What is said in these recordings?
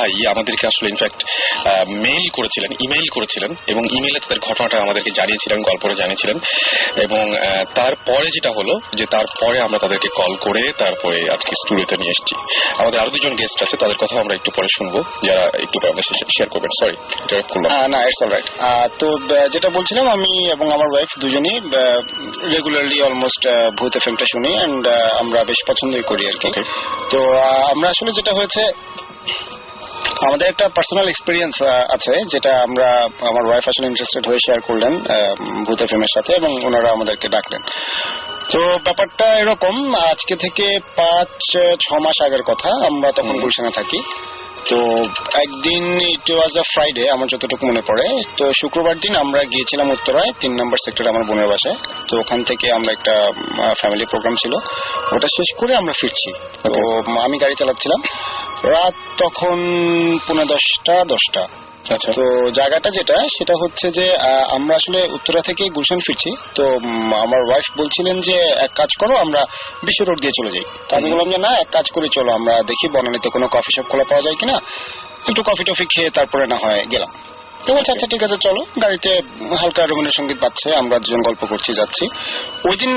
ভাই আমাদেরকে আসলে ইনফ্যাক্ট মেইল করেছিলেন, ইমেইল করেছিলেন এবং ইমেইলে তাদের ঘটনাটা আমাদেরকে জানিয়েছিলেন, গল্পটা জানিয়েছিলেন। এবং তারপরে যেটা হলো যে তারপরে আমরা তাদেরকে কল করে তারপরে আজকে স্টুডিওতে নিয়ে এসেছি। আমাদের আরো দুজন গেস্ট আছে, তাদের কথা আমরা একটু পরে শুনবো, যারা একটু আমাদের সাথে শেয়ার করবেন। সরি না, ইটস অলরাইট। তো যেটা বলছিলাম, আমি এবং আমার ওয়াইফ দুজনেই রেগুলারলি অলমোস্ট ভূত এফএমটা শুনি এন্ড আমরা বেশ পছন্দই করি আর কি। তো আমরা আসলে যেটা হয়েছে, আমাদের একটা পার্সোনাল এক্সপিরিয়েন্স আছে যেটা আমরা আমার ওয়াইফ আসলে ইন্টারেস্টেড হয়ে শেয়ার করলেন ভূত এফএমের সাথে এবং ওনারা আমাদেরকে ডাকলেন। তো ব্যাপারটা এরকম, আজকে থেকে 5-6 মাস আগের কথা। আমরা তখন গুলশানে থাকি। তো একদিন ইট ওয়াজ আ ফ্রাইডে, আমার যতটুকু মনে পড়ে। তো শুক্রবার দিন আমরা গিয়েছিলাম উত্তরায় 3 নম্বর সেক্টরে আমার বোনের বাসায়। তো ওখান থেকে আমরা একটা ফ্যামিলি প্রোগ্রাম ছিল, ওটা শেষ করে আমরা ফিরছি। তো আমি গাড়ি চালাচ্ছিলাম, রাত তখন 9:45-10টা। আচ্ছা, তো জায়গাটা যেটা সেটা হচ্ছে যে আমরা আসলে উত্তরা থেকে গুলশান ফিরছি। তো আমার ওয়াইফ বলছিলেন যে এক কাজ করো, আমরা বিশ্ব রোড দিয়ে চলে যাই। তো আমি বললাম যে না, এক কাজ করে চলো, আমরা দেখি বনানীতে কোনো কফি শপ খোলা পাওয়া যায় কিনা, একটু কফি টফি খেয়ে তারপরে না হয় গেলাম। তো বলছে আচ্ছা ঠিক আছে চলো। গাড়িতে হালকা রবীন্দ্রসঙ্গীত বাজছে, আমরা দুজন গল্প করছি যাচ্ছি। ওই দিন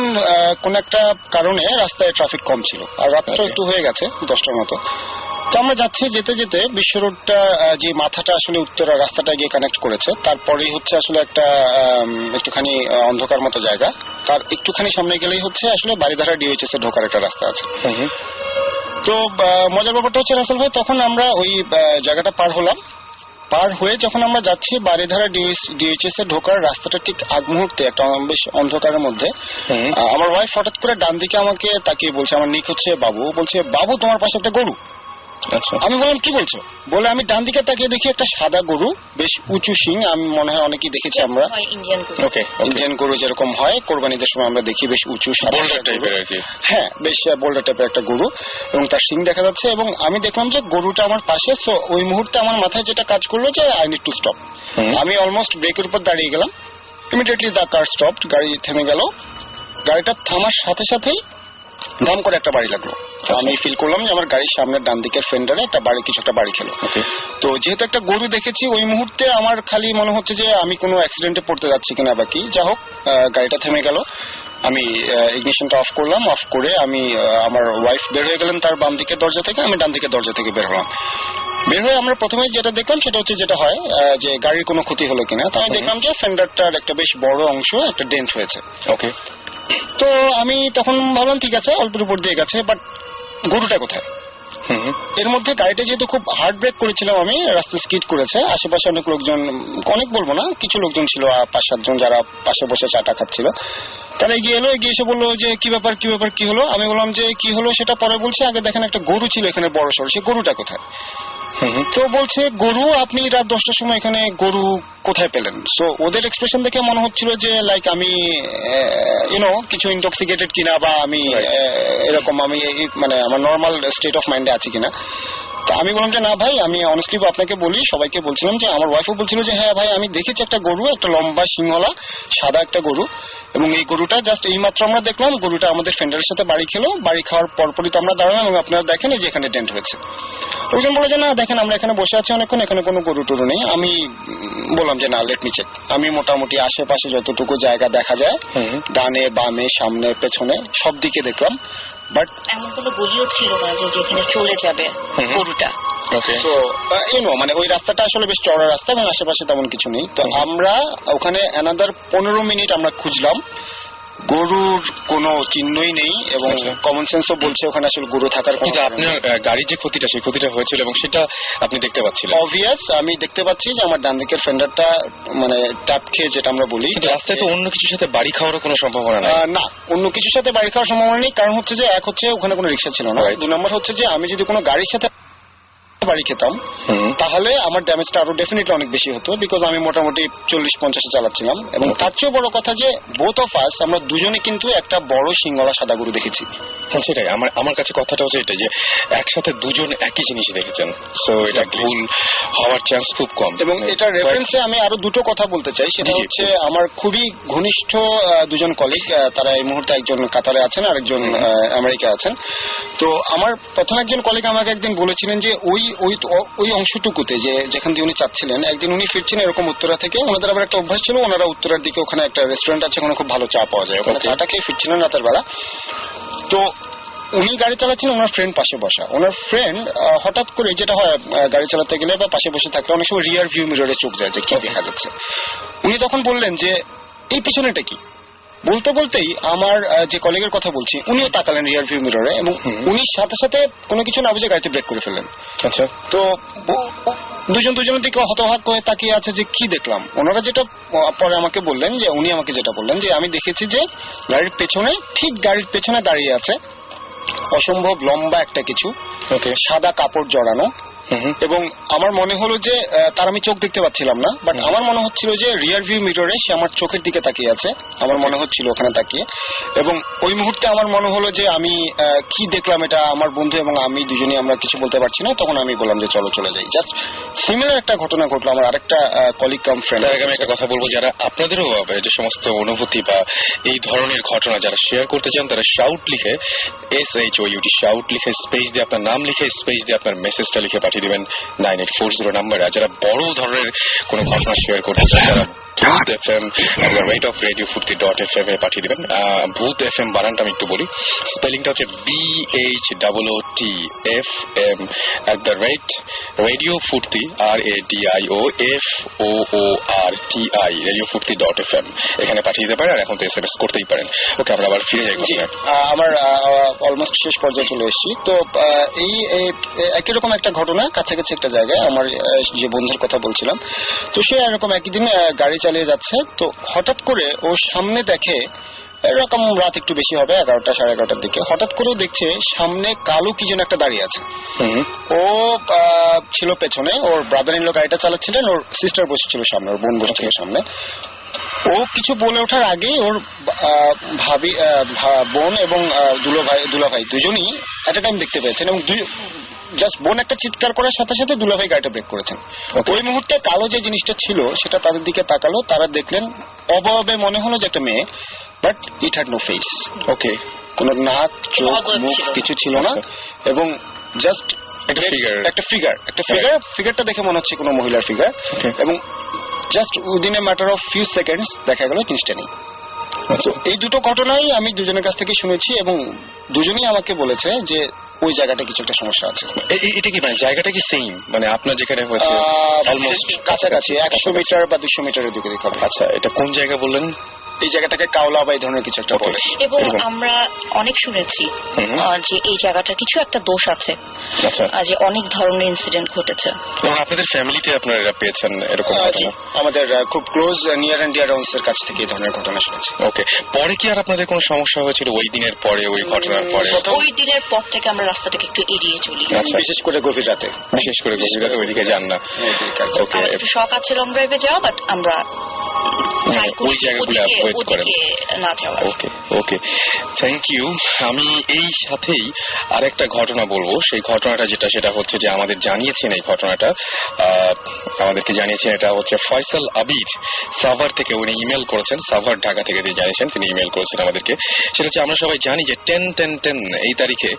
কোন একটা কারণে রাস্তায় ট্রাফিক কম ছিল, আর রাতটা একটু হয়ে গেছে 10টার মতো। তো আমরা যাচ্ছি, যেতে যেতে বিশ্ব রোডটা যে মাথাটা আসলে উত্তরা রাস্তাটা গিয়ে কানেক্ট করেছে, তারপরেই হচ্ছে আসলে একটা একটুখানি অন্ধকার মতো জায়গা। তার একটুখানি সামনে গেলেই হচ্ছে আসলে বাড়িধারা ডিওএইচএস এর ঢোকার একটা রাস্তা আছে। তো মজার ব্যাপারটা হচ্ছে রাসেল ভাই, তখন আমরা ওই জায়গাটা পার হলাম। পার হয়ে যখন আমরা যাচ্ছি বাড়িধারা ডিওএইচএস এর ঢোকার রাস্তাটা ঠিক আগ মুহূর্তে একটা বেশ অন্ধকারের মধ্যে আমার ওয়াইফ হঠাৎ করে ডান দিকে আমাকে তাকিয়ে বলছে, আমার নিক হচ্ছে বাবু, বলছে বাবু তোমার পাশে একটা গরু। আচ্ছা, আমি বললাম কি বলছো? বলে আমি ডান দিকে তাকিয়ে দেখি একটা সাদা গরু, বেশ উঁচু শিং। আমি মনে হয় অনেকেই দেখেছি আমরা, ইন্ডিয়ান গরু যেরকম হয় কোরবানিদের সময় আমরা দেখি, বেশ উঁচু সাদা টাইপের আর কি। হ্যাঁ, বেশ বোল্ডার টাইপের একটা গরু এবং তার শিং দেখা যাচ্ছে। এবং আমি দেখলাম যে গরুটা আমার পাশে। সো ওই মুহূর্তে আমার মাথায় যেটা কাজ করলো যে আই নিড টু স্টপ। আমি অলমোস্ট ব্রেকের উপর দাঁড়িয়ে গেলাম। ইমিডিয়েটলি দ্য কার স্টপড, গাড়ি থেমে গেল। গাড়িটা থামার সাথে সাথেই দাম করে একটা বাড়ি লাগলো। আমি ফিল করলাম যে আমার গাড়ির সামনের ডান দিকের ফেন্ডারে একটা বাড়ি, কিছু একটা বাড়ি খেলো। তো যেহেতু একটা গরু দেখেছি, ওই মুহূর্তে আমার খালি মনে হচ্ছে যে আমি কোনো অ্যাক্সিডেন্টে পড়তে যাচ্ছি কিনা বা কি। যা হোক, গাড়িটা থেমে গেল। আমি ইগনিশনটা অফ করলাম। অফ করে আমি আমার ওয়াইফ বের হয়ে গেলেন তার বাম দিকের দরজা থেকে, আমি ডান দিকের দরজা থেকে বের হলাম। বের হয়ে আমরা প্রথমে যেটা দেখলাম সেটা হচ্ছে যেটা হয় যে গাড়ির কোনো ক্ষতি হলো কিনা। তো আমি দেখলাম যে ফেন্ডারটার একটা বেশ বড় অংশ একটা ডেন্ট হয়েছে। ওকে, তো আমি তখন ভাবলাম ঠিক আছে, অল্পের উপর দিয়ে গেছে, বাট গরুটা কোথায়? এর মধ্যে গাড়িটা যেহেতু খুব হার্ড ব্রেক করেছিলাম আমি, রাস্তা স্কিড করেছে। আশেপাশে অনেক লোকজন, অনেক বলবো না, কিছু লোকজন ছিল 5-7 জন, যারা পাশে বসে চাটা খাচ্ছিল। তারা এগিয়ে এলো, এগিয়ে এসে বললো যে কি ব্যাপার কি ব্যাপার, কি হলো? আমি বললাম যে কি হলো সেটা পরে বলছি, আগে দেখেন একটা গরু ছিল এখানে বড় সড়, সে গরুটা কোথায়? তো বলছে গরু, আপনি রাত 10টার সময় এখানে গরু কোথায় পেলেন? সো ওদের এক্সপ্রেশন দেখে মনে হচ্ছিল যে লাইক আমি কিছু ইনটক্সিকেটেড কিনা, বা আমি এরকম আমি মানে আমার নর্মাল স্টেট অফ মাইন্ডে আছি কিনা। তো আমি বললাম যে না ভাই, আমি অনেস্টলি আপনাকে বলি, সবাইকে বলছিলাম যে আমার ওয়াইফও বলছিল যে হ্যাঁ ভাই, আমি দেখেছি একটা গরু, একটা লম্বা সিংহলা সাদা একটা গরু, এবং এই গরুটা জাস্ট এইমাত্র আমরা দেখলাম গরুটা আমাদের ফেন্ডারের সাথে বাড়ি খেলো। বাড়ি খাওয়ার পরপরই তো আমরা দাঁড়ালাম এবং আপনারা দেখেন যে এখানে ডেন্ট হয়েছে। লোকজন বলে যে না দেখেন, আমরা এখানে বসে আছি অনেকক্ষণ, এখানে কোনো গরু টরু নেই। আমি বললাম যে না, লেট মি চেক। আমি মোটামুটি আশেপাশে যতটুকু জায়গা দেখা যায়, ডানে বামে সামনে পেছনে সব দিকে দেখলাম, বাট এমন কোনো গলিও ছিল না যে যেখানে চলে যাবে গরুটা। মানে ওই রাস্তাটা আসলে বেশ চওড়া রাস্তা এবং আশেপাশে তেমন কিছু নেই। তো আমরা ওখানে অ্যানাদার 15 মিনিট আমরা খুঁজলাম, গরুর কোনো চিহ্নই নেই এবং কমন সেন্সও বলছে ওখানে আসলে গরু থাকার কথা। আপনার গাড়ির যে ক্ষতিটা, সেই ক্ষতিটা হয়েছিল এবং সেটা আপনি দেখতে পাচ্ছিলেন? অবভিয়াস, আমি দেখতে পাচ্ছি যে আমার ডান দিকের ফেন্ডারটা মানে ট্যাপ খেয়ে, যেটা আমরা বলি। রাস্তায় তো অন্য কিছুর সাথে বাড়ি খাওয়ারও কোনো সম্ভাবনা নেই? না, অন্য কিছুর সাথে বাড়ি খাওয়ার সম্ভাবনা নেই। কারণ হচ্ছে যে এক হচ্ছে ওখানে কোনো রিক্সা ছিল না, 2 নম্বর হচ্ছে যে আমি যদি কোনো গাড়ির সাথে বাড়ি খেতাম তাহলে আমার ড্যামেজটা আরো ডেফিনেটলি অনেক বেশি হতো, বিকজ আমি মোটামুটি 40-50 চালাচ্ছিলাম। এবং তার চেয়েও বড় কথা যে বোথ অফ আস আমরা দুজনে কিন্তু একটা বড় সিংহলা সাদা গরু দেখেছি। সেটাই আমার কাছে কথাটা হচ্ছে এটা, যে একসাথে দুজন একই জিনিস দেখেছেন, সো এটা ভুল হওয়ার চান্স খুব কম। এবং এটা রেফারেন্সে আমি আরো দুটো কথা বলতে চাই, সেটা হচ্ছে আমার খুবই ঘনিষ্ঠ দুজন কলিগ, তারা এই মুহূর্তে একজন কাতারে আছেন আর একজন আমেরিকা আছেন। তো আমার প্রথম একজন কলিগ আমাকে একদিন বলেছিলেন যে ওই ওই অংশটুকুতে যেখান দিয়ে উনি চাচ্ছিলেন, একদিন উনি ফিরছেন এরকম উত্তরা থেকে। ওনাদের আবার একটা অভ্যাস ছিল, ওনারা উত্তরার দিকে ওখানে একটা রেস্টুরেন্ট আছে, ওখানে খুব ভালো চা পাওয়া যায়, ওখানে চাটা খেয়ে ফিরছিলেন রাতের বেলা। তো উনি গাড়ি চালাচ্ছিলেন, ওনার ফ্রেন্ড পাশে বসা। ওনার ফ্রেন্ড হঠাৎ করে, যেটা হয় গাড়ি চালাতে গেলে বা পাশে বসে থাকলে অনেক সময় রিয়ার ভিউ মিররে চোখ যায় যে কি দেখা যাচ্ছে। উনি তখন বললেন যে এই পিছনেটা কি। বলতে বলতেই আমার যে কলিগের কথা বলছি উনিও তাকালেন রিয়ার ভিউ মিররে, এবং উনি সাথে সাথে কোনো কিছু না বুঝে গাড়িতে ব্রেক করে ফেললেন। আচ্ছা। তো দুজনের দিকে হতবাক হয়ে তাকিয়ে আছে যে কি দেখলাম। ওনারা যেটা পরে আমাকে বললেন, যে উনি আমাকে যেটা বললেন যে আমি দেখেছি যে গাড়ির পেছনে, ঠিক গাড়ির পেছনে দাঁড়িয়ে আছে অসম্ভব লম্বা একটা কিছু, সাদা কাপড় জড়ানো, এবং আমার মনে হলো যে তার আমি চোখ দেখতে পাচ্ছিলাম না, বাট আমার মনে হচ্ছিল যে রিয়ার ভিউ মিররে সে আমার চোখের দিকে তাকিয়ে আছে, আমার মনে হচ্ছিল ওখানে তাকিয়ে। এবং ওই মুহূর্তে আমার মনে হলো যে আমি কি দেখলাম, এটা আমার বন্ধু এবং আমি দুজনেই আমরা কিছু বলতে পারছি না। তখন আমি বললাম যে চলো চলে যাই। জাস্ট সিমিলার একটা ঘটনা ঘটলো আমার আরেকটা কলিগ কাম ফ্রেন্ড। আমি একটা কথা বলবো, যারা আপনাদেরও যে সমস্ত অনুভূতি বা এই ধরনের ঘটনা যারা শেয়ার করতে চান, তারা শাউট লিখে, SHOUT শাউট লিখে স্পেস দিয়ে আপনার নাম লিখে স্পেস দিয়ে আপনার মেসেজটা লিখে পাঠিয়ে দিবেন 9840 নাম্বারে। আর যারা বড় ধরনের কোনো ঘটনা শেয়ার করতে চান, তারা ভূত FM @radio40.fm এ পাঠিয়ে দিবেন। ভূত FM বানানটা আমি একটু বলি, স্পেলিংটা হচ্ছে BHOOTFM @radio40 RADIOFOORTI radio40.fm এখানে পাঠিয়ে দিতে পারেন। আর এখন তো SMS করতেই পারেন। ওকে, আমরা আবার ফিরে যাই ঘটনায়। আমার অলমোস্ট শেষ পর্যায়ে চলে এসেছি। তো এই একই রকম একটা ঘটনা কাছাকাছি একটা জায়গায়, আমার যে বন্ধুর কথা বলছিলাম, তো সে এরকম একদিন গাড়ি চালিয়ে যাচ্ছে। তো হঠাৎ করে ও সামনে দেখে, এরকম রাত একটু বেশি হবে, 11টা 11:30টার দিকে, হঠাৎ করেও দেখছে সামনে কালো কি যেন একটা দাঁড়িয়ে আছে। ও ছিল পেছনে, ওর ব্রাদার ইন ল গাড়িটা চালাচ্ছিলেন, ওর সিস্টার বসেছিল সামনে, ওর বোন বসেছিল সামনে। ও কিছু বলে ওঠার আগেই ওর বোন এবং দুলাভাই দুজনই এট এ টাইম দেখতে পেয়েছেন, এবং জাস্ট বোন একটা চিৎকার করার সাথে সাথে দুলাভাই গাড়িটা ব্রেক করেছেন। ওই মুহূর্তে কালো যে জিনিসটা ছিল সেটা তাদের দিকে তাকালো, তারা দেখলেন অবয়বে মনে হলো যে একটা মেয়ে, but it had no face. Okay, কোন নাক চোখ মুখ কিছু ছিল না, এবং জাস্ট একটা ফিগারটা দেখে মনে হচ্ছে কোনো মহিলার ফিগার, এবং just within a matter of few seconds দেখা গেল জিনিসটা নেই। এই দুটো ঘটনাই আমি দুজনের কাছ থেকে শুনেছি, এবং দুজনেই আমাকে বলেছে যে ওই জায়গাটা কিছু একটা সমস্যা আছে। এটা কি মানে জায়গাটা কি সেম, মানে আপনার যেখানে হয়েছে অলমোস্ট কাছাকাছি 100 মিটার বা 200 মিটারের দিকে দিতে হবে। আচ্ছা, এটা কোন জায়গা বললেন? এই জায়গাটাকে কাওলা বা এই ধরনের কিছু একটা বলে। এবং আমরা অনেক শুনেছি যে এই জায়গাটার কিছু একটা দোষ আছে, যে অনেক ধরনের ইনসিডেন্ট ঘটেছে। এবং আপনাদের ফ্যামিলিতে আপনারা এটা পেয়েছেন এরকম ঘটনা? আমাদের খুব close near and dear ones এর কাছ থেকে এই ধরনের ঘটনা শুনেছি। ওকে, পরে কি আর আপনাদের কোনো সমস্যা হয়েছিল ওই দিনের পরে, ওই ঘটনার পরে? ওই দিনের পর থেকে আমরা রাস্তাটাকে একটু এড়িয়ে চলি, বিশেষ করে গভীর রাতে ওইদিকে যান না। ওকে, একটু শখ আছে লং ড্রাইভে যাওয়া, বাট আমরা ওই জায়গাগুলো অ্যাভয়েড করেন না যাওয়া। ওকে ওকে, থ্যাংক ইউ। আমি এই সাথেই আরেকটা ঘটনা বলবো। সেই ঘটনাটা সেটা হচ্ছে যে আমাদের জানিয়েছেন এই ঘটনাটা, আমাদেরকে জানিয়েছেন, এটা হচ্ছে ফয়সাল আবিদ সাভার থেকে। উনি ইমেল করেছেন, সাভার ঢাকা থেকে দিয়ে জানিয়েছেন, তিনি ইমেল করেছেন আমাদেরকে। সেটা হচ্ছে আমরা সবাই জানি যে 10/10/10 এই তারিখে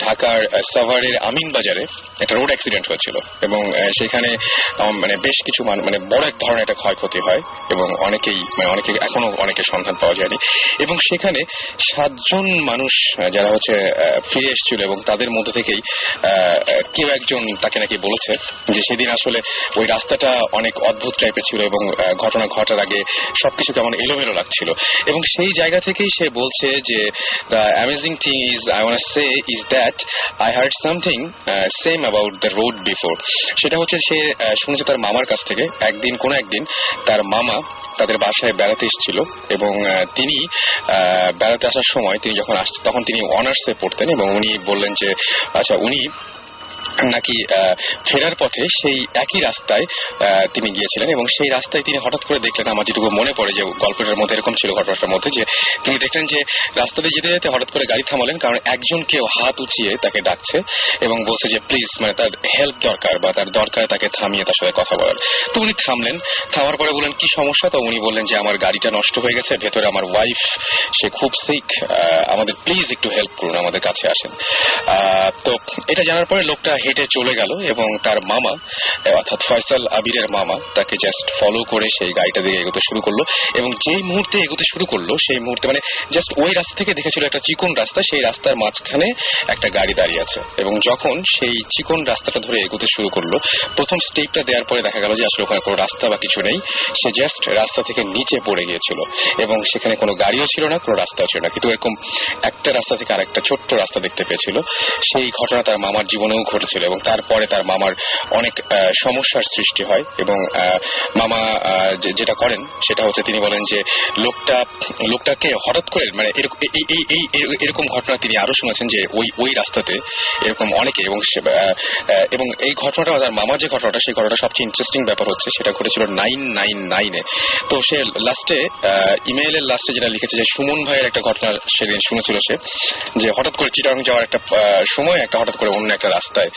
ঢাকার সাভারের আমিন বাজারে একটা রোড অ্যাক্সিডেন্ট হয়েছিল, এবং সেখানে মানে বেশ কিছু মানে বড় এক ধরনের একটা ক্ষয়ক্ষতি হয়, এবং অনেকে এখনো অনেকের সন্ধান পাওয়া যায়নি। এবং সেখানে 7 জন মানুষ যারা হচ্ছে ফিরে এসেছিল, এবং তাদের মধ্যে থেকেই কেউ একজন তাকে নাকি বলেছে যে সেদিন আসলে ওই রাস্তাটা অনেক অদ্ভুত টাইপের ছিল, এবং ঘটনা ঘটার আগে সবকিছু কেমন এলোমেলো লাগছিল। এবং সেই জায়গা থেকেই সে বলছে যে the amazing thing is I want say is that I hard something same about the road before. সেটা হচ্ছে সে শুনেছে তার মামার কাছ থেকে, কোনো একদিন তার মামা তাদের বাসায় বেড়াতে এসেছিল, এবং তিনি বেড়াতে আসার সময় তিনি যখন আসছেন তখন তিনি অনার্সে পড়তেন, এবং উনি বললেন যে আচ্ছা উনি নাকি ফেরার পথে সেই একই রাস্তায় তিনি গিয়েছিলেন, এবং সেই রাস্তায় তিনি হঠাৎ করে দেখলেন, আমার যেটুকু মনে পড়ে যে গল্পটার মধ্যে এরকম ছিল, ঘটনাটার মধ্যে, যে তিনি দেখলেন যে রাস্তাতে যেতে যেতে হঠাৎ করে গাড়ি থামালেন, কারণ একজন কেউ হাত উঁচিয়ে তাকে ডাকছে এবং বলছে যে প্লিজ, মানে তার হেল্প দরকার বা তার দরকার তাকে থামিয়ে তার সাথে কথা বলার। তো উনি থামলেন, থামার পরে বললেন কি সমস্যা? তো উনি বললেন যে আমার গাড়িটা নষ্ট হয়ে গেছে, ভেতরে আমার ওয়াইফ সে খুব সিক, আমাদের প্লিজ একটু হেল্প করুন, আমাদের কাছে আসেন। তো এটা জানার পরে লোকটা হেঁটে চলে গেল এবং তার মামা অর্থাৎ ফয়সাল আবিরের মামা তাকে জাস্ট ফলো করে সেই গাড়িটা দিকে এগোতে শুরু করলো এবং যেই মুহূর্তে এগোতে শুরু করলো সেই মুহূর্তে মানে জাস্ট ওই রাস্তা থেকে দেখেছিল একটা চিকন রাস্তা, সেই রাস্তার মাঝখানে একটা গাড়ি দাঁড়িয়ে আছে এবং যখন সেই চিকন রাস্তাটা ধরে এগোতে শুরু করলো প্রথম স্টেপটা দেওয়ার পরে দেখা গেল যে আসলে ওখানে কোনো রাস্তা বা কিছু নেই, সে জাস্ট রাস্তা থেকে নিচে পড়ে গিয়েছিল এবং সেখানে কোনো গাড়িও ছিল না, কোনো রাস্তাও ছিল না, কিন্তু এরকম একটা রাস্তা থেকে আরেকটা ছোট্ট রাস্তা দেখতে পেয়েছিল। সেই ঘটনা তার মামার জীবনেও ঘটেছিল এবং তারপরে তার মামার অনেক সমস্যার সৃষ্টি হয় এবং মামা যেটা করেন সেটা হচ্ছে তিনি বলেন যে লোকটাকে হঠাৎ করে মানে এরকম ঘটনা তিনি আরো শুনেছেন যে ওই রাস্তাতে এরকম অনেকে এবং এই ঘটনাটা তার মামা যে ঘটনাটা সেই ঘটনাটা সবচেয়ে ইন্টারেস্টিং ব্যাপার হচ্ছে সেটা ঘটেছিল 999-এ। তো সে লাস্টে ইমেইলের লাস্টে যেটা লিখেছে যে সুমন ভাইয়ের একটা ঘটনা সেদিন শুনেছিল সে, যে হঠাৎ করে চিটাগাং যাওয়ার একটা সময় একটা হঠাৎ করে অন্য একটা রাস্তায়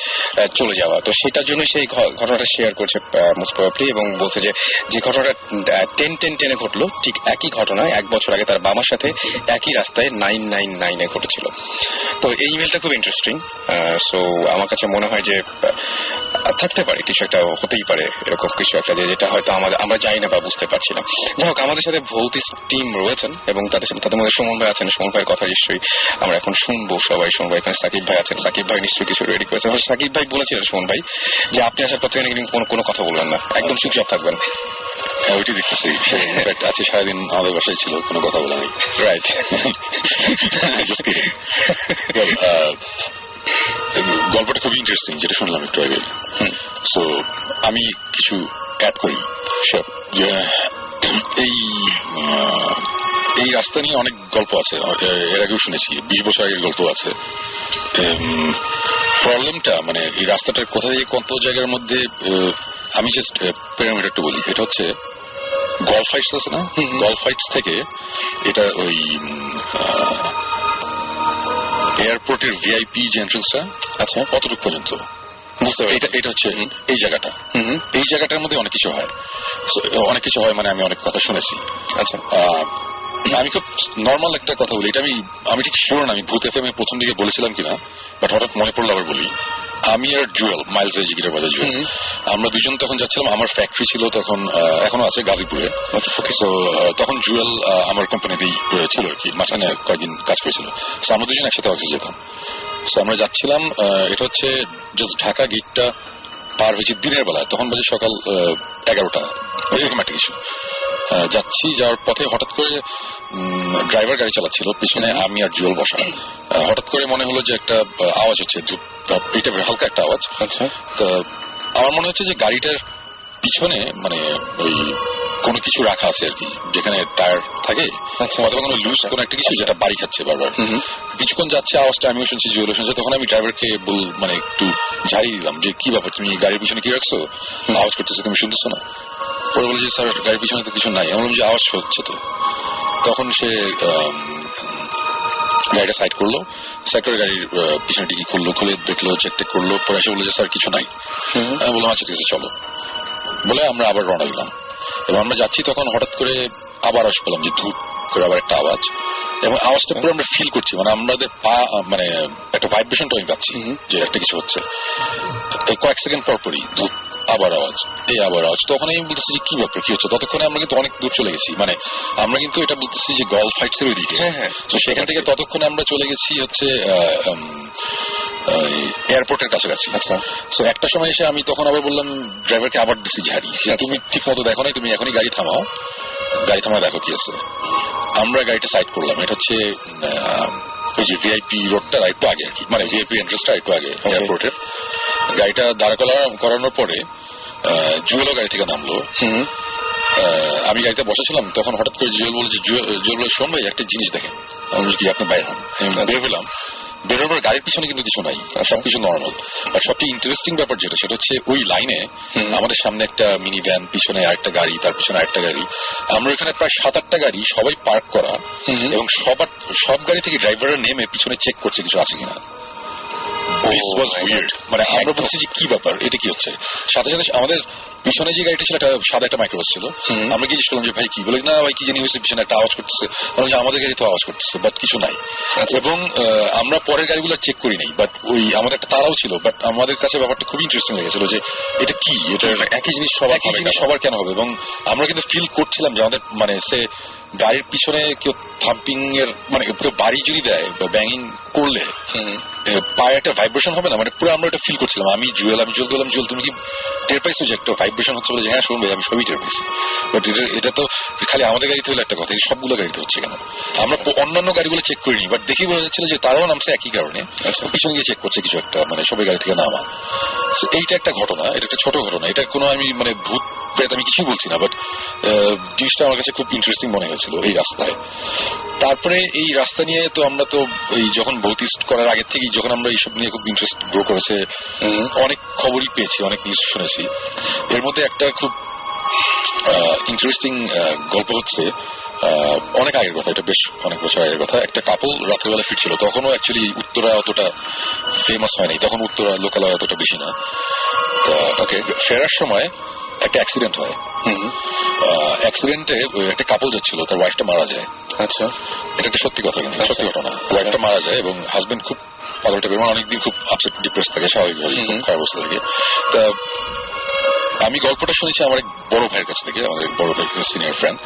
চলে যাওয়া, তো সেটার জন্য সেই ঘটনাটা শেয়ার করছে মোস্ট প্রবাবলি এবং বলছে যে ঘটনাটা 10-10-10-এ ঘটলো ঠিক একই ঘটনা 1 বছর আগে তার বাবার সাথে একই রাস্তায় 999-এ ঘটেছিল। তো এই ইমেলটা খুব ইন্টারেস্টিং। সো আমার কাছে মনে হয় যে থাকতে পারে কিছু একটা, হতেই পারে এরকম কিছু একটা যেটা হয়তো আমরা জানি না বা বুঝতে পারছি না। যাই হোক, আমাদের সাথে ভৌতিক টিম রয়েছেন এবং তাদের মধ্যে সুমন ভাই আছেন। সুমন ভাইয়ের কথা নিশ্চয়ই আমরা এখন শুনবো, সবাই শুনবো। এখানে সাকিব ভাই আছেন, সাকিব ভাই নিশ্চয়ই কিছু রেডি করেছেন। সাকিব ভাই বলেছিলেন সুমন ভাই যে আপনি আসার পর থেকে কোনো কথা বলবেন না, একদম চুপচাপ থাকবেন। হ্যাঁ, ওইটি দেখতেছি। আজকে সারাদিন আমাদের বাসায় ছিল, কোনো কথা বলা নেই। রাইট। গল্পটা খুবই ইন্টারেস্টিং যেটা শুনলাম একটু আগে। সো আমি কিছু অ্যাড করি। এই রাস্তা নিয়ে অনেক গল্প আছে, এর আগেও শুনেছি, 20 বছর আগের গল্প আছে। প্রবলেমটা মানে এই রাস্তাটার কোথা থেকে কত জায়গার মধ্যে, আমি জাস্ট প্যারামিটারটা বলি। এটা হচ্ছে গলফ ফাইটস আছে না, গলফ ফাইটস থেকে এটা ওই এয়ারপোর্টের ভিআইপি যে এন্ট্রান্সটা আচ্ছা কতটুকু পর্যন্ত বুঝতে পারি। এটা হচ্ছে এই জায়গাটা, এই জায়গাটার মধ্যে অনেক কিছু হয়, অনেক কিছু হয় মানে আমি অনেক কথা শুনেছি। আচ্ছা, আমি খুব নর্মাল একটা কথা বলি, এটা আমি ঠিক শিওর না আমি ভূত এফএম এ প্রথম দিকে বলেছিলাম কিনা, বাট হঠাৎ মনে পড়লো আবার বলি। আমি আর জুয়েল, মাইলস এজিকিটার বাজার জুয়েল, আমরা দুজন তখন যাচ্ছিলাম। আমার ফ্যাক্টরি ছিল তখন, এখনো আছে গাজীপুরে। তো তখন জুয়েল আমার কোম্পানিতেই ছিল আর কি, মাঝখানে কয়েকদিন কাজ করেছিল। তো আমরা দুজন একসাথে অফিসে যেতাম। তো আমরা যাচ্ছিলাম, এটা হচ্ছে জাস্ট ঢাকা গেটটা পার হয়েছে দিনের বেলায়, তখন বাজে সকাল 11টা, এরকম একটা কিছু। যাচ্ছি, যাওয়ার পথে হঠাৎ করে ড্রাইভার গাড়ি চালাচ্ছিল, পিছনে আমি আর জুয়েল বসা। হঠাৎ করে মনে হলো যে একটা আওয়াজ হচ্ছে, এটা হালকা একটা আওয়াজ। আচ্ছা, তো আমার মনে হচ্ছে যে গাড়িটার পিছনে মানে ওই কোনো কিছু রাখা আছে আর কি, যেখানে টায়ার থাকে অথবা কোনো লুজ কোনো একটা কিছু যেটা বাড়ি খাচ্ছে বারবার। কিছুক্ষণ যাচ্ছে, আওয়াজটা আমিও শুনছি, জুয়েলও শুনছে। তখন আমি ড্রাইভারকে মানে একটু ঝাড়িয়ে দিলাম যে কি ব্যাপার, তুমি গাড়ির পিছনে কি রাখছো, আওয়াজ করতেছো, তুমি শুনতেছো না? পরে বলে যে স্যার গাড়ির পিছনে তো কিছু নাই। আমি বললাম যে আওয়াজ হচ্ছে তো। তখন সে গাড়িটা সাইড করলো, সাইড করে গাড়ির পিছনে টিকি খুললো, খুলে দেখলো, চেক টেক করলো, পরে এসে বললো যে স্যার কিছু নাই। আমি বললাম আচ্ছা ঠিক আছে চলো, বলে আমরা আবার রওনা দিলাম। এবং আমরা যাচ্ছি, তখন হঠাৎ করে আবার আওয়াজ পেলাম যে ধূপ করে আবার একটা আওয়াজ, এবং আওয়াজটা পুরো আমরা ফিল করছি, মানে আমাদের পা মানে একটা ভাইব্রেশনটা আমি পাচ্ছি যে একটা কিছু হচ্ছে। কয়েক সেকেন্ড পরপরই ধূপ, আবার আওয়াজ, এই আবার আওয়াজ। তখন আমি বলতেছি যে কি ব্যাপার, কি হচ্ছে? ততক্ষণে আমরা কিন্তু অনেক দূর চলে গেছি, মানে আমরা কিন্তু এটা বলতেছি যে গলফ ফাইটস এর ওই দিকে। তো সেখান থেকে ততক্ষণে আমরা চলে গেছি হচ্ছে এয়ারপোর্টের কাছাকাছি। আচ্ছা, তো একটা সময় এসে আমি তখন আবার বললাম ড্রাইভারকে, আবার দিচ্ছি ঝাড়ি, তুমি ঠিক মতো দেখো নাই, তুমি এখনই গাড়ি থামাও, গাড়ি থামায় দেখো কি আছে। আমরা গাড়িটা সাইড করলাম। এটা হচ্ছে ওই যে ভিআইপি রোডটা একটু আগে আর কি, মানে ভিআইপি এন্ট্রান্সটা একটু আগে এয়ারপোর্টের। গাড়িটা দাঁড় করানোর পরে জুয়েলও গাড়ি থেকে নামলো। আমি গাড়িতে বসেছিলাম, তখন হঠাৎ করে জুয়েল বলে, জুয়েল বলে শোন ভাই একটা জিনিস দেখেন। আমি বলি কি, আপনি বাইরে হন। আমি বের হলাম, বেরোবার গাড়ির পিছনে কিন্তু কিছু নাই, সবকিছু নর্মাল। আর সবচেয়ে ইন্টারেস্টিং ব্যাপার যেটা, সেটা হচ্ছে ওই লাইনে আমাদের সামনে একটা মিনি ভ্যান, পিছনে আরেকটা গাড়ি, তার পিছনে আরেকটা গাড়ি। আমরা এখানে প্রায় 7-8টা গাড়ি সবাই পার্ক করা, এবং সব গাড়ি থেকে ড্রাইভাররা নেমে পিছনে চেক করছে কিছু আছে কিনা। ও দিস ওয়াজ উইয়ার্ড। মানে আমরা বলছি যে কি ব্যাপার, এটা কি হচ্ছে। সাথে সাথে আমাদের পিছনে যে গাড়িটা ছিল একটা সাদা একটা মাইক্রোবাস ছিল, আমরা জিজ্ঞেস করলাম যে ভাই কি, বলে না ভাই কি জানি হয়েছে, পিছনে একটা আওয়াজ করতেছে। আমাদের গাড়ি তো আওয়াজ করতেছে, বাট কিছু নাই। এবং আমরা পরের গাড়িগুলো চেক করি নাই, বাট ওই আমাদের একটা তারাও ছিল, বাট আমাদের কাছে ব্যাপারটা খুব ইন্টারেস্টিং লেগেছিল যে এটা কি, এটা একই জিনিস সবার কেন হবে। এবং আমরা কিন্তু ফিল করছিলাম যে আমাদের মানে সে গাড়ির পিছনে কেউ থাম্পিং এর মানে কেউ বাড়ি যদি দেয় বা ব্যাঙিং করলে পায়ে একটা ভাইব্রেশন হবে না, মানে পুরো আমরা এটা ফিল করছিলাম। আমি জুয়েল বললাম জুয়েল তুমি কি টের পাইছো যে একটা ভাইব্রেশন হচ্ছে? বলে হ্যাঁ শুনবে, আমি সবই টের পাইছি। বাট এটা তো খালি আমাদের গাড়িতে হলে একটা কথা, সবগুলো গাড়িতে হচ্ছে কেন? আমরা অন্যান্য গাড়িগুলো চেক করিনি, বাট দেখি বোঝা যাচ্ছিল যে তারাও নামছে একই কারণে, পিছনে গিয়ে চেক করছে কিছু একটা, মানে সবাই গাড়ি থেকে নামা। এইটা একটা ঘটনা, এটা একটা ছোট ঘটনা, এটা কোনো আমি মানে ভূত প্রেত আমি কিছুই বলছি না, বাট জিনিসটা আমার কাছে খুব ইন্টারেস্টিং মনে হয়েছিল এই রাস্তায়। তারপরে এই রাস্তা নিয়ে তো আমরা তো এই যখন ভৌতিস্ট করার আগের থেকেই যখন আমরা এইসব নিয়ে খুব ইন্টারেস্ট গ্রো করেছে, অনেক খবরই পেয়েছি, অনেক নিউজ শুনেছি। এর মধ্যে একটা খুব ইন্টারেস্টিং গল্প হচ্ছে, অনেক আগের কথা, এটা বেশ অনেক বছর আগের কথা। একটা কাপল রাত্রেবেলা ফিরছিল, তখনও অ্যাকচুয়ালি উত্তরা অতটা ফেমাস হয়নি, তখন উত্তরা লোকালয় অতটা বেশি না। ওকে, ফেরার সময় একটা অ্যাক্সিডেন্ট হয়। অ্যাক্সিডেন্টে একটা কাপল যাচ্ছিল, তার ওয়াইফটা মারা যায়। আচ্ছা, এটা একটা সত্যি কথা, কিন্তু সত্যি ঘটনা। ওয়াইফটা মারা যায় এবং হাজবেন্ড খুব পাগল টাইপের, মানে অনেকদিন খুব আপসেট ডিপ্রেস থাকে, স্বাভাবিকভাবে খুব খারাপ অবস্থা থাকে। তা আমি গল্পটা শুনেছি আমার এক বড় ভাইয়ের কাছ থেকে, আমাদের বড় ভাই সিনিয়র ফ্রেন্ড,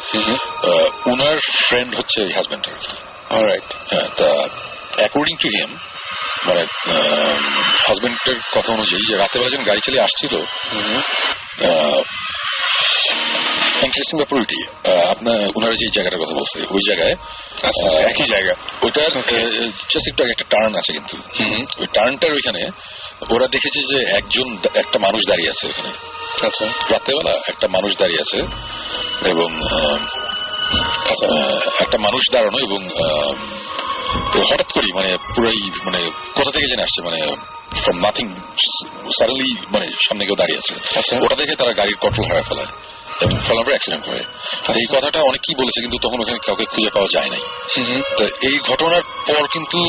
ওনার ফ্রেন্ড হচ্ছে এই হাজবেন্ডের। অলরাইট, হ্যাঁ। তা অ্যাকর্ডিং টু হিম, মানে হাজবেন্ডের কথা অনুযায়ী, যে রাতের বেলা যখন গাড়ি চালিয়ে আসছিল, ইন্টারেস্টিং ব্যাপার ওইটি, আপনার ওনারা যে জায়গাটার কথা বলছে ওই জায়গায় একই জায়গা, ওইটার জাস্ট একটু একটা টার্ন আছে, কিন্তু ওই টার্নটার ওইখানে ওরা দেখেছে যে একটা মানুষ দাঁড়িয়ে আছে ওখানে। আচ্ছা, রাতেবেলা একটা মানুষ দাঁড়িয়ে আছে এবং একটা মানুষ দাঁড়ানো, এবং হঠাৎ করেই মানে পুরাই মানে কোথা থেকে জেনে আসছে, মানে ফ্রম নাথিং সাডেনলি মানে সামনে কেউ দাঁড়িয়ে আছে। ওটা দেখে তারা গাড়ির কন্ট্রোল হারায় ফেলায় এবং ফলাফল অ্যাক্সিডেন্ট করে। এই কথাটা অনেকেই বলেছে, কিন্তু তখন ওখানে কাউকে খুঁজে পাওয়া যায় নাই। তো এই ঘটনার পর কিন্তু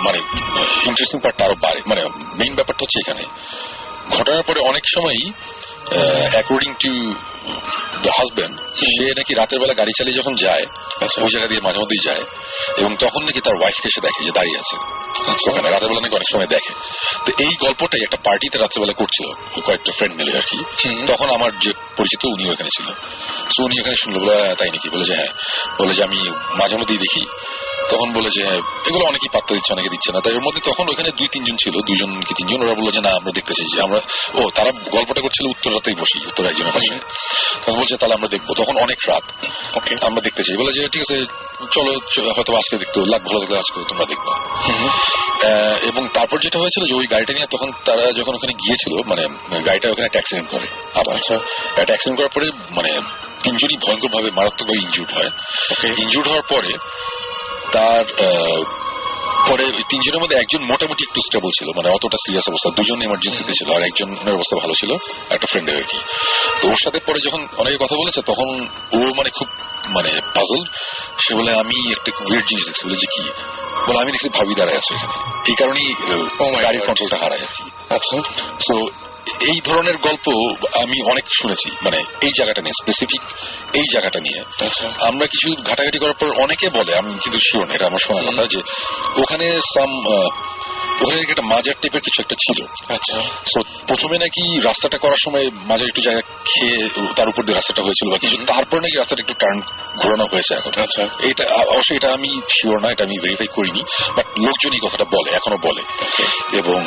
মানে ইন্টারেস্টিং পার্টটা আরো বাড়ে, মানে মেইন ব্যাপারটা হচ্ছে এখানে ঘটনার পরে অনেক সময়ই অ্যাকর্ডিং টু দ্য হাজব্যান্ড, সে নাকি রাতের বেলা গাড়ি চালিয়ে যখন যায় ওই জায়গা দিয়ে মাঝে মধ্যেই যায়, এবং তখন নাকি তার ওয়াইফকে এসে দেখে যে দাঁড়িয়ে আছে ওখানে, রাতের বেলা নাকি অনেক সময় দেখে। তো এই গল্পটাই একটা পার্টিতে রাত্রেবেলা করছিল কয়েকটা ফ্রেন্ড মিলে আর কি। তখন আমার যে পরিচিত উনি ওখানে ছিল, তো উনি এখানে শুনলো, বলে তাই নাকি, বলে যে হ্যাঁ, বলে যে আমি মাঝে মধ্যেই দেখি। তখন বলে যে এগুলো অনেকেই পাত্তা দিচ্ছে, অনেকে দিচ্ছে না। তাই এর মধ্যে তখন ওখানে 2-3 জন ছিল, 2 কি 3 জন, ওরা বললো যে না আমরা দেখতে চাই, যে আমরা তারা গল্পটা করছিল উত্তরাতেই বসি, উত্তর একজনের পাশে। তখন বলছে তাহলে আমরা দেখবো, তখন অনেক রাত, ওকে আমরা দেখতে চাই। বলে যে ঠিক আছে চলো, হয়তো আজকে দেখতে লাগ ভালো থাকলে আজকে তোমরা দেখবো। এবং তারপর যেটা হয়েছিল যে ওই গাড়িটা নিয়ে তখন তারা যখন ওখানে গিয়েছিল, মানে গাড়িটা ওখানে একটা অ্যাক্সিডেন্ট করে। আবার একটা অ্যাক্সিডেন্ট করার পরে মানে 3 জনই ভয়ঙ্কর ভাবে মারাত্মকভাবে ইনজুর্ড হয়। ইনজুর্ড হওয়ার পরে তার পরে 3 জনের মধ্যে একজন মোটামুটি একটু স্টেবল ছিল, মানে অতটা সিরিয়াস অবস্থা, 2 জন ইমার্জেন্সিতে ছিল, আর একজনের অবস্থা ভালো ছিল, একটা ফ্রেন্ডের আর কি। তো ওর সাথে পরে যখন অনেকে কথা বলেছে, তখন ও মানে খুব মানে পাজল। সে বলে আমি একটা উইয়ার্ড জিনিস দেখছি। বলে যে কি? বলে আমি দেখছি ভাবি দাঁড়ায় আছে এখানে, এই কারণেই গাড়ির কন্ট্রোলটা হারায় আর কি। আচ্ছা, তো এই ধরনের গল্প আমি অনেক শুনেছি, মানে এই জায়গাটা নিয়ে স্পেসিফিক, এই জায়গাটা নিয়ে আমরা কিছু ঘাটাঘাটি করার পর অনেকে বলে, আমি কিন্তু শিওর না, এটা আমার শোনা কথা, যে ওখানে ওখানে একটা মাজার টাইপের কিছু একটা ছিল। আচ্ছা, তো প্রথমে নাকি রাস্তাটা করার সময় মাজার একটু জায়গা খেয়ে তার উপর দিয়ে রাস্তাটা হয়েছিল বা কিছু, তারপর নাকি রাস্তাটা একটু টার্ন ঘোরানো হয়েছে এখন। আচ্ছা, এটা অবশ্যই এটা আমি শিওর না, এটা আমি ভেরিফাই করিনি, বাট লোকজন এই কথাটা বলে, এখনো বলে। এবং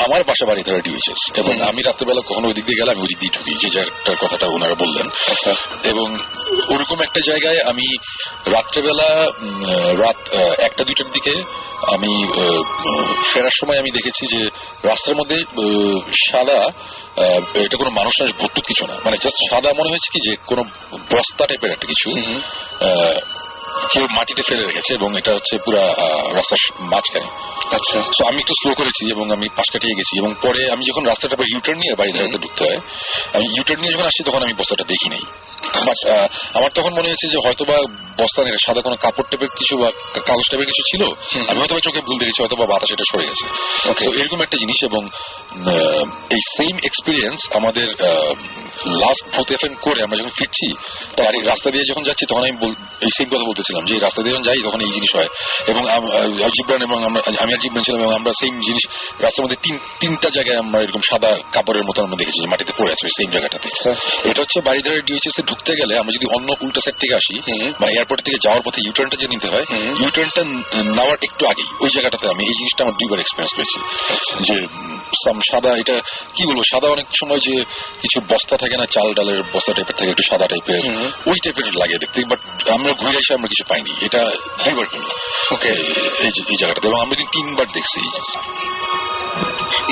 আমার বাসা বাড়ি ধরে ডিউএইচএস, এবং আমি রাত্রেবেলা কখনো ওই দিক দিয়ে গেলে আমি ওই দিক দিয়ে ঢুকি, যে জায়গাটার কথাটা ওনারা বললেন। আচ্ছা, এবং ওরকম একটা জায়গায় আমি রাত্রেবেলা রাত 1টা-2টার দিকে আমি ফেরার সময় আমি দেখেছি যে রাস্তার মধ্যে সাদা, এটা কোনো মানুষ না, ভুট্টুক কিছু না, মানে জাস্ট সাদা মনে হয়েছে কি যে কোনো বস্তা টাইপের একটা কিছু কেউ মাটিতে ফেলে রেখেছে এবং এটা হচ্ছে পুরা রাস্তার মাঝখানে। আচ্ছা, তো আমি একটু স্লো করেছি এবং আমি পাশ কাটিয়ে গেছি এবং পরে আমি যখন রাস্তাটা ইউটার্ন নিয়ে বাড়ি ধারাতে ঢুকতে হয়, আমি ইউটার্ন নিয়ে যখন আসছি তখন আমি বস্তাটা দেখি নাই। বাট আমার তখন মনে হয়েছে যে হয়তো বা বস্তা নেই, সাদা কোনো কাপড় টাইপের কিছু বা কাগজ টাইপের কিছু ছিল, আমি হয়তো চোখে ভুল দেখেছি, হয়তো বা বাতাস এটা সরে গেছে। তো এরকম একটা জিনিস। এবং এই সেম এক্সপিরিয়েন্স আমাদের লাস্ট ভূত এফএম করে আমরা যখন ফিরছি, তার রাস্তা দিয়ে যখন যাচ্ছি তখন আমি এই সেম কথা বলতেছিলাম যে এই রাস্তা দিয়ে যখন যাই তখন এই জিনিস হয়। এবং জিব্রান এবং আমি আর জিব্রান ছিলাম এবং আমরা সেম জিনিস রাস্তার মধ্যে তিনটা জায়গায় আমরা এরকম সাদা কাপড়ের মতো আমরা দেখেছি মাটিতে পড়ে আছে সেম জায়গাটাতে। এটা হচ্ছে বাড়িধারা ডিএইচএস এ ঢুকতে গেলে আমরা যদি অন্য উল্টা সাইড থেকে আসি, মানে এয়ারপোর্ট থেকে যাওয়ার পথে ইউটার্নটা যে নিতে হয়, ইউটার্নটা নেওয়ার একটু আগেই ওই জায়গাটাতে আমি এই জিনিসটা আমার 2বার এক্সপিরিয়েন্স করেছি যে সাদা, এটা কি বলবো, সাদা অনেক সময় যে কিছু বস্তা থাকে না, চাল ডালের বস্তা টাইপের থাকে, একটু সাদা টাইপের, ওই টাইপের লাগে দেখতে। বাট আমরা ঘুরে এসে আমরা কিছু পাইনি, এটা 2বার কিনি। ওকে, এই জায়গাটাতে এবং আমি 3বার দেখছি।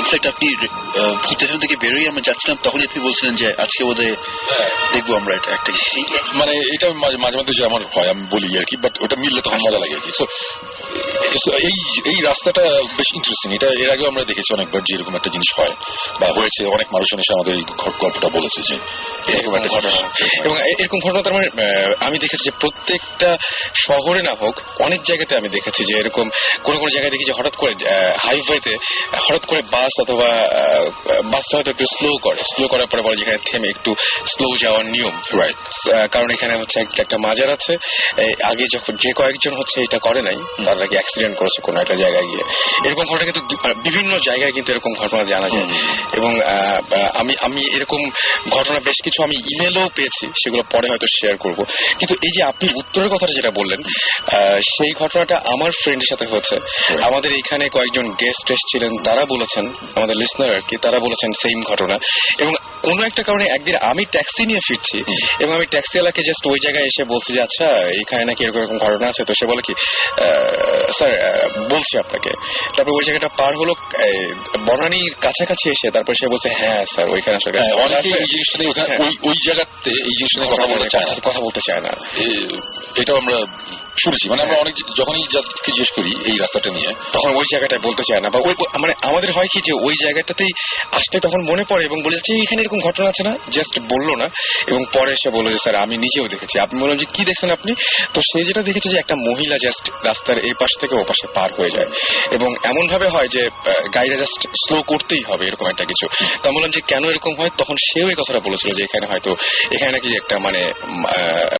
ইনফ্যাক্ট আপনি ভূতের থেকে বেরোই আমরা যাচ্ছিলাম তখনই আপনি বলছিলেন যে আজকে বোধহয় দেখবো আমরা এটা একটা, মানে এটা মাঝে মাঝে যে আমার হয় আমি বলি আর কি, বাট ওটা মিললে তখন মজা লাগে আর কি। এই রাস্তাটা বেশ ইন্টারেস্টিং। এটা এর আগেও আমরা দেখেছি অনেকবার যে এরকম একটা জিনিস হয় বা হয়েছে, অনেক মানুষজন এসে আমাদের এই গল্পটা বলেছে যে এরকম একটা ঘটনা। এবং এরকম ঘটনা তার মানে আমি দেখেছি যে প্রত্যেকটা শহরে না হোক, অনেক জায়গাতে আমি দেখেছি যে এরকম কোন কোন জায়গায় দেখি যে হঠাৎ করে হাইওয়েতে হঠাৎ করে বাস অথবা বাসটা হয়তো একটু স্লো করার পরে বলে যেখানে থেমে একটু স্লো যাওয়ার নিয়ম, রাইট? কারণ এখানে হচ্ছে একটা মাজার আছে, আগে যখন যে কয়েকজন হচ্ছে এটা করে নাই তার আগে অ্যাক্সিডেন্ট করেছে কোনো একটা জায়গায় গিয়ে। এরকম ঘটনা কিন্তু বিভিন্ন জায়গায় কিন্তু এরকম ঘটনা জানা যায়। এবং আমি এরকম ঘটনা বেশ কিছু আমি ইমেলও পেয়েছি, সেগুলো পরে হয়তো শেয়ার করব। কিন্তু এই যে আপনি উত্তরের কথাটা যেটা বললেন, সেই ঘটনাটা আমার ফ্রেন্ডের সাথে হয়েছে। আমাদের এখানে কয়েকজন গেস্ট এসেছিলেন, তারা বলেছেন, আমাদের লিসনার আর কি, তারা বলেছেন সেম ঘটনা। এবং কোনো একটা কারণে একদিন আমি ট্যাক্সি নিয়ে ফিরছি এবং আমি ট্যাক্সিওয়ালাকে জাস্ট ওই জায়গায় এসে বলছি যে আচ্ছা এখানে নাকি এরকম এরকম ঘটনা আছে। তো সে বলে কি স্যার বলছি আপনাকে। তারপর ওই জায়গাটা পার হলো বনানীর কাছাকাছি এসে তারপর সে বলছে হ্যাঁ স্যার ওইখানে আসলে এই জিনিসটা ওই জায়গাতে এই জিনিসটা কথা বলতে চায় না। এটাও আমরা শুনেছি, মানে আমরা অনেক যখনই যাত্রীকে জিজ্ঞেস করি এই রাস্তাটা নিয়ে তখন ওই জায়গাটায় বলতে চায় না, বা ওই মানে আমাদের হয় কি যে ওই জায়গাটাতেই আসলে তখন মনে পড়ে এবং বলে যাচ্ছে এখানে এরকম ঘটনা আছে না, জাস্ট বললো না এবং পরে এসে বললো যে স্যার আমি নিজেও দেখেছি। আপনি বললেন যে কি দেখছেন আপনি? তো সে যেটা দেখেছে যে একটা মহিলা জাস্ট রাস্তার এই পাশ থেকে ও পাশে পার হয়ে যায় এবং এমন ভাবে হয় যে গাড়িটা জাস্ট স্লো করতেই হবে এরকম একটা কিছু। তা বললাম যে কেন এরকম হয়, তখন সেও এই কথাটা বলেছিল যে এখানে হয়তো এখানে নাকি একটা মানে